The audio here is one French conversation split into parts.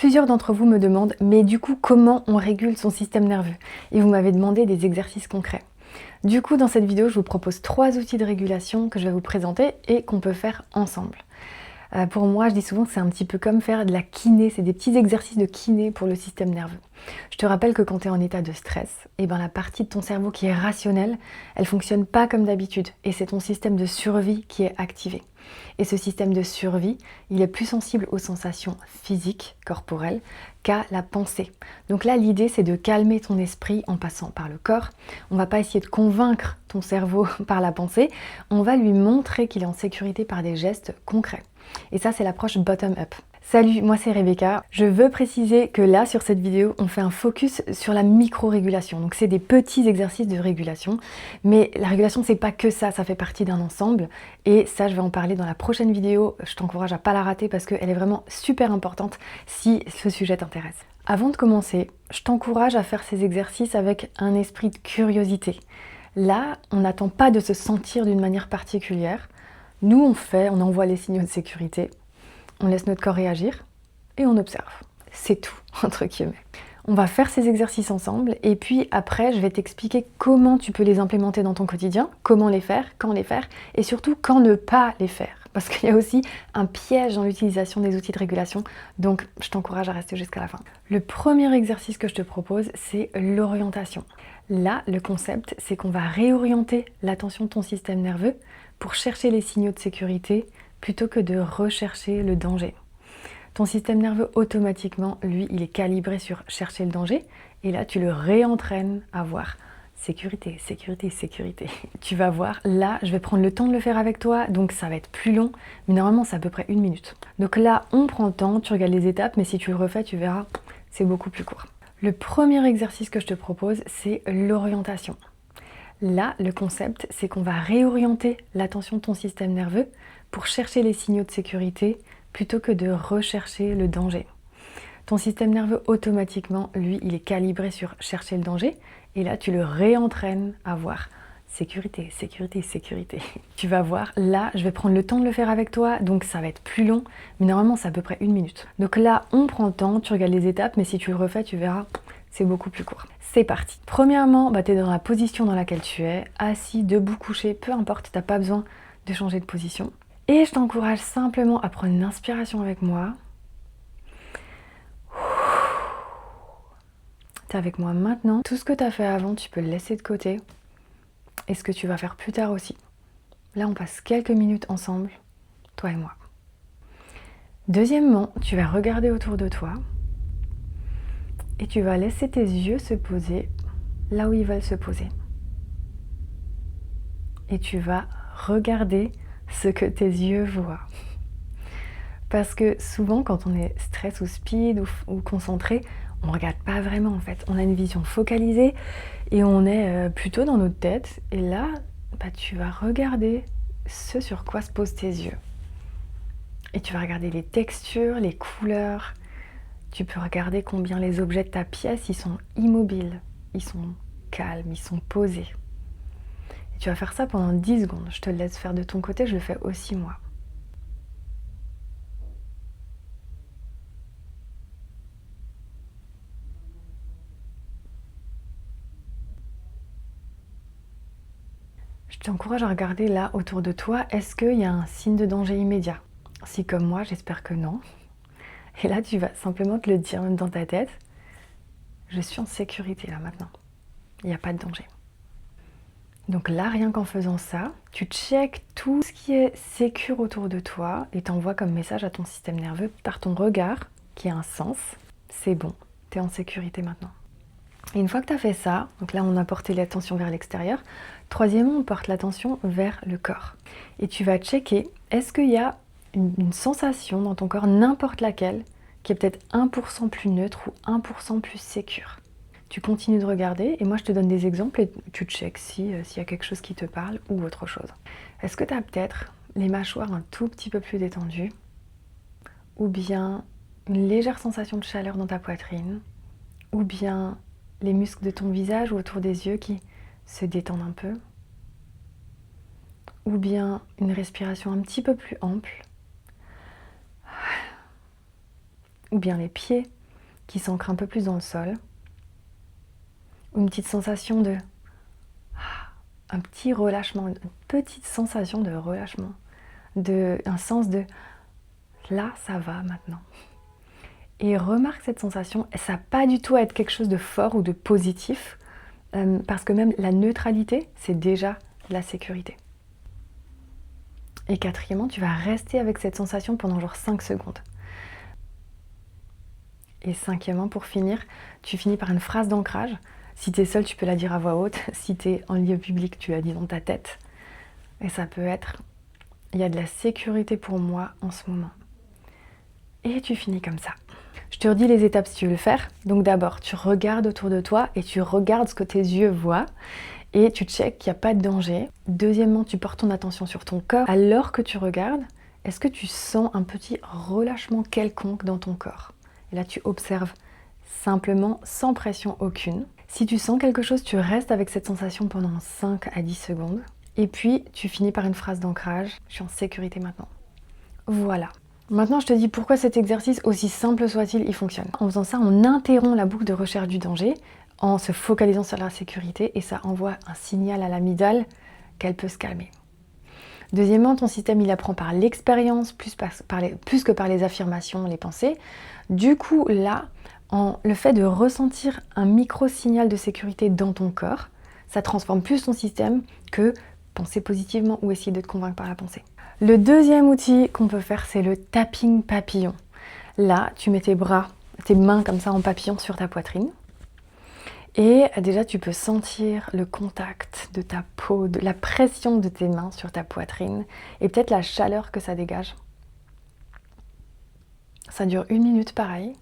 Plusieurs d'entre vous me demandent, mais du coup, comment on régule son système nerveux? Et vous m'avez demandé des exercices concrets. Du coup, dans cette vidéo, je vous propose 3 outils de régulation que je vais vous présenter et qu'on peut faire ensemble. Pour moi, je dis souvent que c'est un petit peu comme faire de la kiné, c'est des petits exercices de kiné pour le système nerveux. Je te rappelle que quand tu es en état de stress, la partie de ton cerveau qui est rationnelle, elle fonctionne pas comme d'habitude et c'est ton système de survie qui est activé. Et ce système de survie, il est plus sensible aux sensations physiques, corporelles, qu'à la pensée. Donc là, l'idée, c'est de calmer ton esprit en passant par le corps. On va pas essayer de convaincre ton cerveau par la pensée, on va lui montrer qu'il est en sécurité par des gestes concrets. Et ça, c'est l'approche bottom-up. Salut, moi c'est Rebecca. Je veux préciser que là, sur cette vidéo, on fait un focus sur la micro-régulation. Donc c'est des petits exercices de régulation. Mais la régulation, c'est pas que ça fait partie d'un ensemble. Et ça, je vais en parler dans la prochaine vidéo. Je t'encourage à pas la rater parce qu'elle est vraiment super importante si ce sujet t'intéresse. Avant de commencer, je t'encourage à faire ces exercices avec un esprit de curiosité. Là, on n'attend pas de se sentir d'une manière particulière. Nous, on envoie les signaux de sécurité, on laisse notre corps réagir et on observe. C'est tout, entre guillemets. On va faire ces exercices ensemble et puis après, je vais t'expliquer comment tu peux les implémenter dans ton quotidien, comment les faire, quand les faire et surtout quand ne pas les faire. Parce qu'il y a aussi un piège dans l'utilisation des outils de régulation, donc je t'encourage à rester jusqu'à la fin. Le premier exercice que je te propose, c'est l'orientation. Là, le concept, c'est qu'on va réorienter l'attention de ton système nerveux pour chercher les signaux de sécurité plutôt que de rechercher le danger. Ton système nerveux, automatiquement, lui, il est calibré sur chercher le danger et là, tu le réentraînes à voir sécurité, sécurité, sécurité. Tu vas voir, là, je vais prendre le temps de le faire avec toi, donc ça va être plus long, mais normalement, c'est à peu près 1 minute. Donc là, on prend le temps, tu regardes les étapes, mais si tu le refais, tu verras, c'est beaucoup plus court. Le premier exercice que je te propose, c'est l'orientation. Là, le concept, c'est qu'on va réorienter l'attention de ton système nerveux pour chercher les signaux de sécurité plutôt que de rechercher le danger. Ton système nerveux, automatiquement, lui, il est calibré sur chercher le danger et là, tu le réentraînes à voir sécurité, sécurité, sécurité. Tu vas voir, là, je vais prendre le temps de le faire avec toi, donc ça va être plus long, mais normalement, c'est à peu près 1 minute. Donc là, on prend le temps, tu regardes les étapes, mais si tu le refais, tu verras, c'est beaucoup plus court. C'est parti. Premièrement, tu es dans la position dans laquelle tu es, assis, debout, couché, peu importe, tu n'as pas besoin de changer de position. Et je t'encourage simplement à prendre une inspiration avec moi. Tu es avec moi maintenant. Tout ce que tu as fait avant, tu peux le laisser de côté. Et ce que tu vas faire plus tard aussi. Là, on passe quelques minutes ensemble, toi et moi. Deuxièmement, tu vas regarder autour de toi et tu vas laisser tes yeux se poser là où ils veulent se poser. Et tu vas regarder ce que tes yeux voient. Parce que souvent, quand on est stress ou speed ou concentré, on ne regarde pas vraiment en fait. On a une vision focalisée et on est plutôt dans notre tête. Et là, tu vas regarder ce sur quoi se posent tes yeux. Et tu vas regarder les textures, les couleurs. Tu peux regarder combien les objets de ta pièce, ils sont immobiles, ils sont calmes, ils sont posés. Et tu vas faire ça pendant 10 secondes. Je te le laisse faire de ton côté, je le fais aussi moi. Je t'encourage à regarder là autour de toi, est-ce qu'il y a un signe de danger immédiat? Si comme moi, j'espère que non. Et là, tu vas simplement te le dire même dans ta tête, je suis en sécurité là maintenant, il n'y a pas de danger. Donc là, rien qu'en faisant ça, tu checkes tout ce qui est sécure autour de toi et t'envoies comme message à ton système nerveux par ton regard, qui a un sens, c'est bon, tu es en sécurité maintenant. Et une fois que tu as fait ça, donc là on a porté l'attention vers l'extérieur, troisièmement on porte l'attention vers le corps. Et tu vas checker, est-ce qu'il y a une sensation dans ton corps, n'importe laquelle, qui est peut-être 1% plus neutre ou 1% plus sécure. Tu continues de regarder et moi je te donne des exemples et tu checkes s'il y a quelque chose qui te parle ou autre chose. Est-ce que tu as peut-être les mâchoires un tout petit peu plus détendues ou bien une légère sensation de chaleur dans ta poitrine ou bien les muscles de ton visage ou autour des yeux qui se détendent un peu ou bien une respiration un petit peu plus ample ou bien les pieds qui s'ancrent un peu plus dans le sol, ou une petite sensation de un petit relâchement, une petite sensation de relâchement, un sens de là ça va maintenant. Et remarque cette sensation, ça n'a pas du tout à être quelque chose de fort ou de positif, parce que même la neutralité, c'est déjà la sécurité. Et quatrièmement, tu vas rester avec cette sensation pendant genre 5 secondes. Et cinquièmement, pour finir, tu finis par une phrase d'ancrage. Si tu es seul, tu peux la dire à voix haute. Si tu es en lieu public, tu la dis dans ta tête. Et ça peut être « il y a de la sécurité pour moi en ce moment ». Et tu finis comme ça. Je te redis les étapes si tu veux le faire. Donc d'abord, tu regardes autour de toi et tu regardes ce que tes yeux voient. Et tu checkes qu'il n'y a pas de danger. Deuxièmement, tu portes ton attention sur ton corps. Alors que tu regardes, est-ce que tu sens un petit relâchement quelconque dans ton corps? Et là, tu observes simplement, sans pression aucune. Si tu sens quelque chose, tu restes avec cette sensation pendant 5 à 10 secondes. Et puis, tu finis par une phrase d'ancrage. Je suis en sécurité maintenant. Voilà. Maintenant, je te dis pourquoi cet exercice, aussi simple soit-il, il fonctionne. En faisant ça, on interrompt la boucle de recherche du danger en se focalisant sur la sécurité et ça envoie un signal à l'amygdale qu'elle peut se calmer. Deuxièmement, ton système, il apprend par l'expérience plus que par les affirmations, les pensées. Du coup, là, le fait de ressentir un micro-signal de sécurité dans ton corps, ça transforme plus ton système que penser positivement ou essayer de te convaincre par la pensée. Le deuxième outil qu'on peut faire, c'est le tapping papillon. Là, tu mets tes bras, tes mains comme ça en papillon sur ta poitrine. Et déjà, tu peux sentir le contact de ta peau, de la pression de tes mains sur ta poitrine et peut-être la chaleur que ça dégage. Ça dure 1 minute pareil.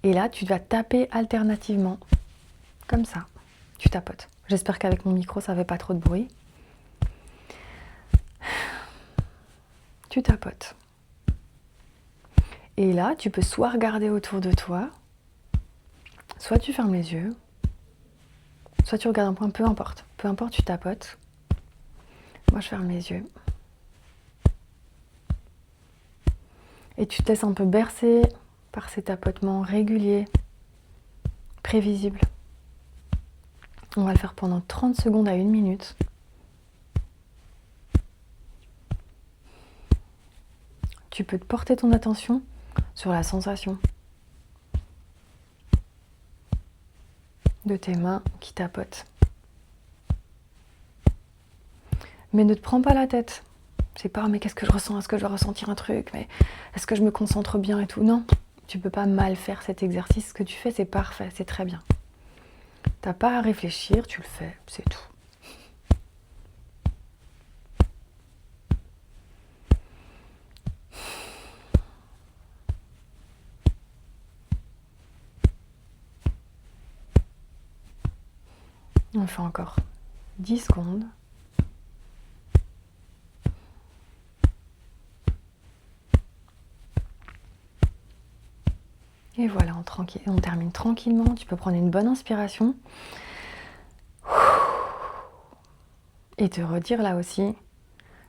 Et là, tu vas taper alternativement, comme ça. Tu tapotes. J'espère qu'avec mon micro, ça ne fait pas trop de bruit. Tu tapotes. Et là, tu peux soit regarder autour de toi, soit tu fermes les yeux, soit tu regardes un point, peu importe. Peu importe, tu tapotes. Moi, je ferme les yeux. Et tu te laisses un peu bercer par ces tapotements réguliers, prévisibles. On va le faire pendant 30 secondes à 1 minute. Tu peux te porter ton attention sur la sensation de tes mains qui tapotent. Mais ne te prends pas la tête. C'est pas, mais qu'est-ce que je ressens? Est-ce que je dois ressentir un truc? Mais est-ce que je me concentre bien et tout? Non, tu peux pas mal faire cet exercice. Ce que tu fais, c'est parfait, c'est très bien. T'as pas à réfléchir, tu le fais, c'est tout. On fait encore 10 secondes. Et voilà, on termine tranquillement. Tu peux prendre une bonne inspiration. Et te redire là aussi,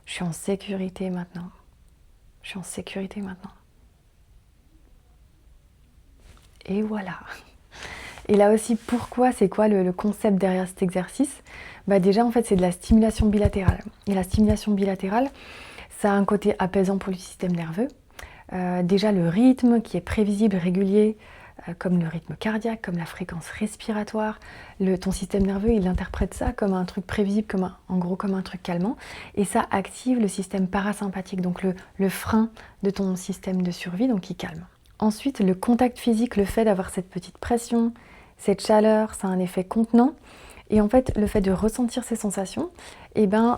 je suis en sécurité maintenant. Je suis en sécurité maintenant. Et voilà. Et là aussi, pourquoi, c'est quoi le concept derrière cet exercice? Déjà, en fait, c'est de la stimulation bilatérale. Et la stimulation bilatérale, ça a un côté apaisant pour le système nerveux. Déjà, le rythme qui est prévisible, régulier, comme le rythme cardiaque, comme la fréquence respiratoire. Ton système nerveux, il interprète ça comme un truc prévisible, en gros comme un truc calmant. Et ça active le système parasympathique, donc le frein de ton système de survie, donc qui calme. Ensuite, le contact physique, le fait d'avoir cette petite pression, cette chaleur, ça a un effet contenant. Et en fait, le fait de ressentir ces sensations,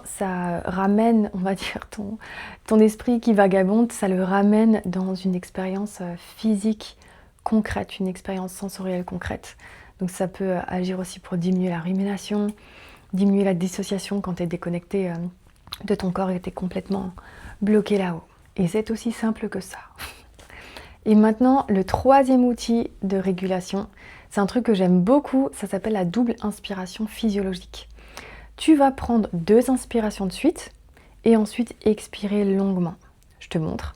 ça ramène, on va dire, ton esprit qui vagabonde, ça le ramène dans une expérience physique concrète, une expérience sensorielle concrète. Donc ça peut agir aussi pour diminuer la rumination, diminuer la dissociation quand tu es déconnecté de ton corps et tu es complètement bloqué là-haut. Et c'est aussi simple que ça. Et maintenant, le troisième outil de régulation, c'est un truc que j'aime beaucoup, ça s'appelle la double inspiration physiologique. Tu vas prendre 2 inspirations de suite et ensuite expirer longuement. Je te montre.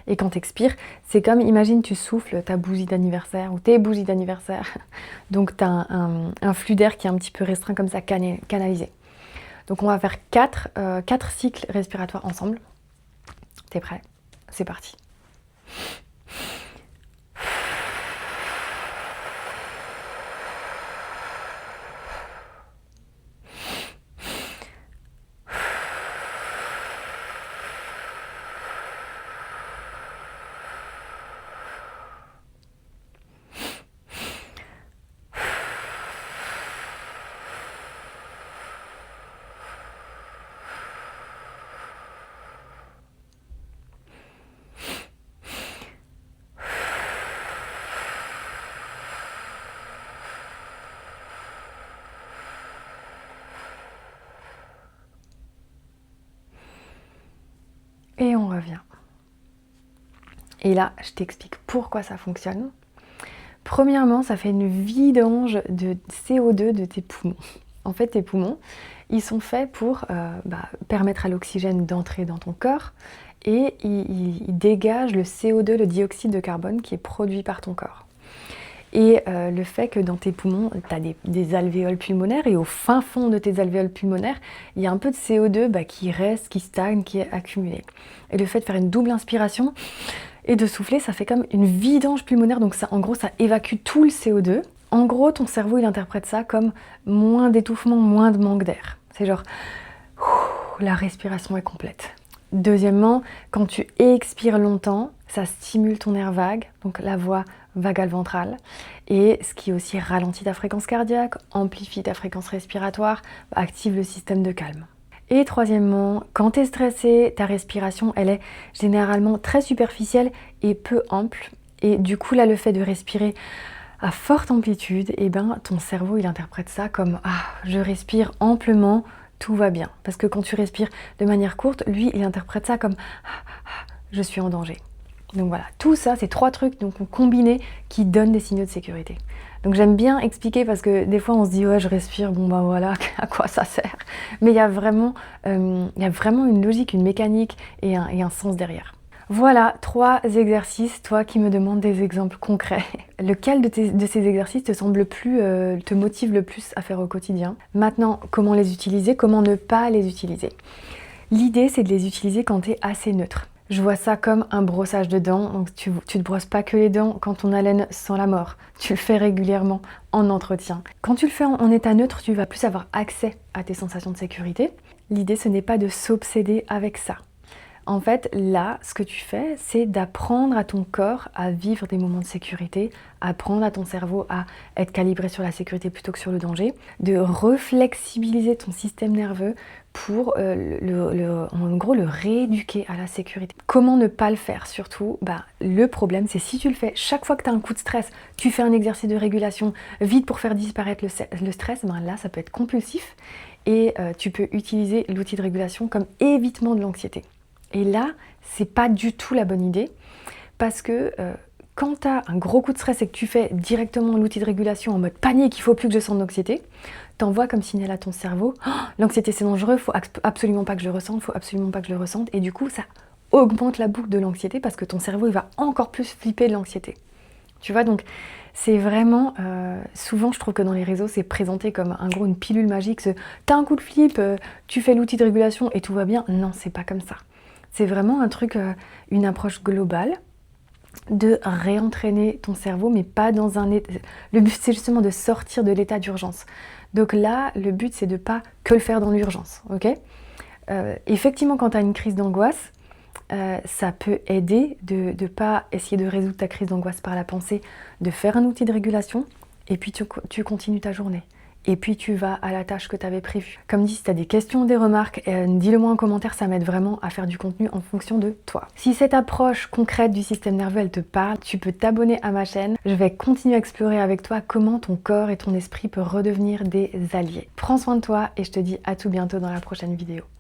Et quand tu expires, c'est comme, imagine, tu souffles ta bougie d'anniversaire ou tes bougies d'anniversaire. Donc, tu as un flux d'air qui est un petit peu restreint comme ça, canalisé. Donc, on va faire 4 cycles respiratoires ensemble. T'es prêt? C'est parti. Et on revient. Et là, je t'explique pourquoi ça fonctionne. Premièrement, ça fait une vidange de CO2 de tes poumons. En fait, tes poumons, ils sont faits pour permettre à l'oxygène d'entrer dans ton corps et ils dégagent le CO2, le dioxyde de carbone qui est produit par ton corps. Et le fait que dans tes poumons, tu as des alvéoles pulmonaires et au fin fond de tes alvéoles pulmonaires, il y a un peu de CO2 qui reste, qui stagne, qui est accumulé. Et le fait de faire une double inspiration et de souffler, ça fait comme une vidange pulmonaire. Donc ça, en gros, ça évacue tout le CO2. En gros, ton cerveau, il interprète ça comme moins d'étouffement, moins de manque d'air. C'est genre, la respiration est complète. Deuxièmement, quand tu expires longtemps, ça stimule ton nerf vague, donc la voie vagale ventrale, et ce qui aussi ralentit ta fréquence cardiaque, amplifie ta fréquence respiratoire, active le système de calme. Et troisièmement, quand tu es stressé, ta respiration, elle est généralement très superficielle et peu ample. Et du coup, là, le fait de respirer à forte amplitude, ton cerveau, il interprète ça comme « Ah, je respire amplement, tout va bien ». Parce que quand tu respires de manière courte, lui, il interprète ça comme « Je suis en danger ». Donc voilà, tout ça, c'est 3 trucs donc, combinés qui donnent des signaux de sécurité. Donc j'aime bien expliquer parce que des fois on se dit « Ouais, je respire, bon bah voilà, à quoi ça sert ?» Mais il y a vraiment une logique, une mécanique et un sens derrière. Voilà 3 exercices, toi qui me demandes des exemples concrets. Lequel de ces exercices te motive le plus à faire au quotidien? Maintenant, comment les utiliser? Comment ne pas les utiliser? L'idée, c'est de les utiliser quand tu es assez neutre. Je vois ça comme un brossage de dents, donc tu ne brosses pas que les dents quand ton haleine sent la mort. Tu le fais régulièrement en entretien. Quand tu le fais en état neutre, tu vas plus avoir accès à tes sensations de sécurité. L'idée, ce n'est pas de s'obséder avec ça. En fait, là, ce que tu fais, c'est d'apprendre à ton corps à vivre des moments de sécurité, apprendre à ton cerveau à être calibré sur la sécurité plutôt que sur le danger, de reflexibiliser ton système nerveux pour en gros le rééduquer à la sécurité. Comment ne pas le faire surtout? Le problème, c'est si tu le fais chaque fois que tu as un coup de stress, tu fais un exercice de régulation vite pour faire disparaître le stress, là, ça peut être compulsif et tu peux utiliser l'outil de régulation comme évitement de l'anxiété. Et là, c'est pas du tout la bonne idée parce que quand tu as un gros coup de stress et que tu fais directement l'outil de régulation en mode panique, il faut plus que je sente d'anxiété, t'envoies comme signal à ton cerveau l'anxiété c'est dangereux, faut absolument pas que je le ressente, faut absolument pas que je le ressente, et du coup ça augmente la boucle de l'anxiété parce que ton cerveau il va encore plus flipper de l'anxiété. Tu vois, donc c'est vraiment, souvent je trouve que dans les réseaux c'est présenté comme une pilule magique, t'as un coup de flip, tu fais l'outil de régulation et tout va bien. Non, c'est pas comme ça. C'est vraiment un truc, une approche globale de réentraîner ton cerveau, mais pas dans un état... Le but, c'est justement de sortir de l'état d'urgence. Donc là, le but, c'est de pas que le faire dans l'urgence, ok? Effectivement, quand tu as une crise d'angoisse, ça peut aider de ne pas essayer de résoudre ta crise d'angoisse par la pensée, de faire un outil de régulation, et puis tu continues ta journée. Et puis tu vas à la tâche que tu avais prévue. Comme dit, si tu as des questions, des remarques, dis-le moi en commentaire, ça m'aide vraiment à faire du contenu en fonction de toi. Si cette approche concrète du système nerveux, elle te parle, tu peux t'abonner à ma chaîne. Je vais continuer à explorer avec toi comment ton corps et ton esprit peuvent redevenir des alliés. Prends soin de toi et je te dis à tout bientôt dans la prochaine vidéo.